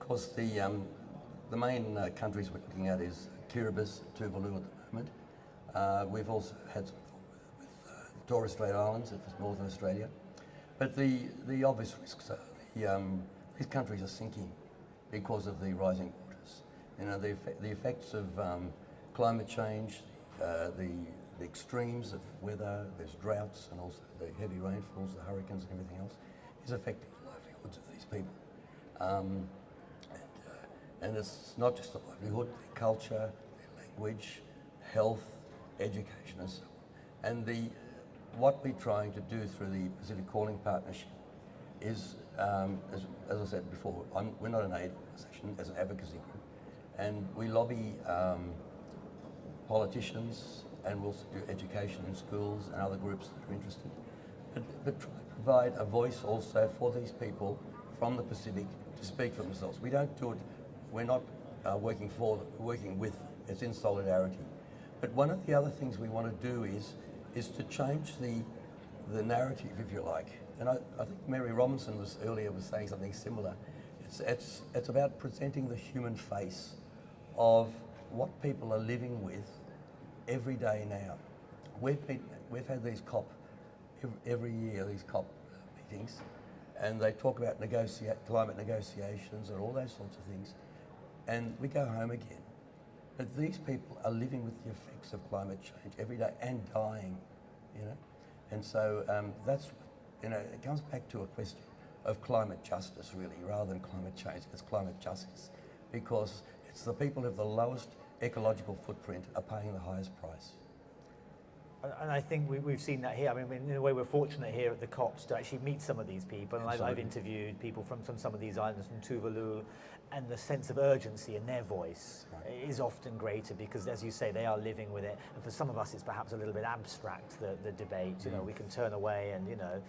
of course, the main countries we're looking at is Kiribati, Tuvalu at the moment. We've also had some with the Torres Strait Islands, if it's Northern Australia. But the obvious risks are these countries are sinking because of the rising waters. You know, the effects of climate change, the extremes of weather, there's droughts and also the heavy rainfalls, the hurricanes and everything else, is affecting the livelihoods of these people. And it's not just the livelihood, their culture, their language, health, education and so on. And what we're trying to do through the Pacific Calling Partnership is, as I said before, we're not an aid organisation, as an advocacy group, and we lobby politicians, and we'll do education in schools and other groups that are interested, but try to provide a voice also for these people from the Pacific to speak for themselves. We don't do it, we're not working for them, we're working with them. It's in solidarity. But one of the other things we want to do is to change the narrative, if you like. And I think Mary Robinson was saying something similar. It's about presenting the human face of what people are living with every day now. We've had these COP every year, these COP meetings, and they talk about climate negotiations and all those sorts of things, and we go home again. But these people are living with the effects of climate change every day and dying, you know. And so that's, you know, it comes back to a question of climate justice, really, rather than climate change. It's climate justice, because it's the people who have the lowest ecological footprint are paying the highest price. And I think we've seen that here. I mean, in a way, we're fortunate here at the COPs to actually meet some of these people. And I've interviewed people from some of these islands, from Tuvalu, and the sense of urgency in their voice is often greater because, as you say, they are living with it. And for some of us, it's perhaps a little bit abstract, the debate. You know, we can turn away and, you know.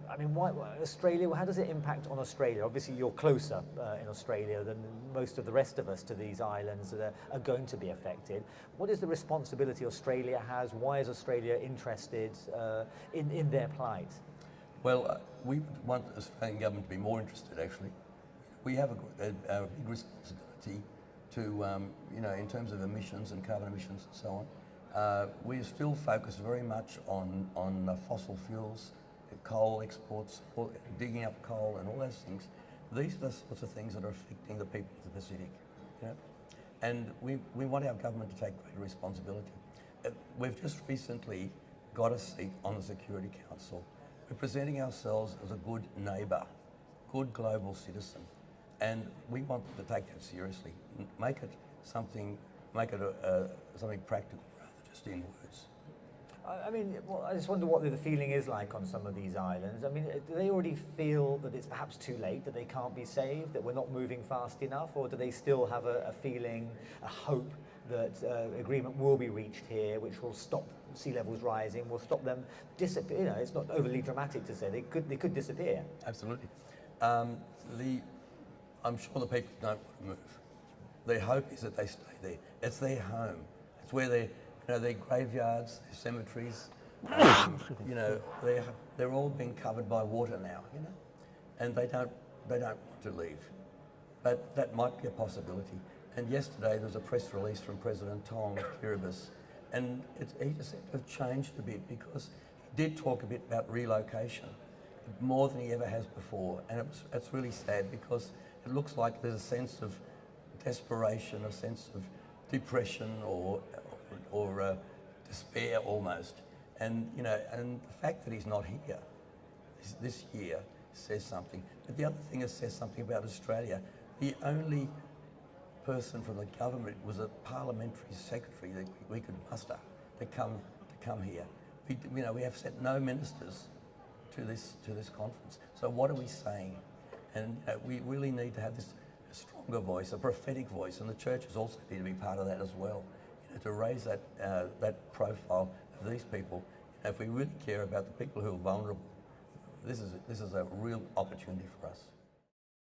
I mean, why Australia, how does it impact on Australia? Obviously, you're closer in Australia than most of the rest of us to these islands that are going to be affected. What is the responsibility Australia has? Why is Australia interested in their plight? Well, we want the Australian government to be more interested, actually. We have a big responsibility to, you know, in terms of emissions and carbon emissions and so on. We're still focused very much on fossil fuels, coal exports, digging up coal and all those things. These are the sorts of things that are affecting the people of the Pacific. You know? And we want our government to take greater responsibility. We've just recently got a seat on the Security Council. We're presenting ourselves as a good neighbour, good global citizen. And we want to take that seriously, make it something practical rather just in words. I mean, well, I just wonder what the feeling is like on some of these islands. I mean, do they already feel that it's perhaps too late, that they can't be saved, that we're not moving fast enough, or do they still have a feeling, a hope that agreement will be reached here, which will stop sea levels rising, will stop them disappear? You know, it's not overly dramatic to say they could disappear. Absolutely. I'm sure the people don't want to move. Their hope is that they stay there. It's their home. It's where their graveyards, their cemeteries, you know, they're all being covered by water now, you know, and they don't want to leave. But that might be a possibility. And yesterday there was a press release from President Tong of Kiribati, and he just seemed to have changed a bit because he did talk a bit about relocation, more than he ever has before, and it's really sad because it looks like there's a sense of desperation, a sense of depression or despair almost, and you know, and the fact that he's not here this year says something. But the other thing, it says something about Australia. The only person from the government was a parliamentary secretary that we could muster to come here. We have sent no ministers to this conference. So what are we saying? And we really need to have this stronger voice, a prophetic voice, and the churches also need to be part of that as well. You know, to raise that profile of these people. You know, if we really care about the people who are vulnerable, this is a real opportunity for us.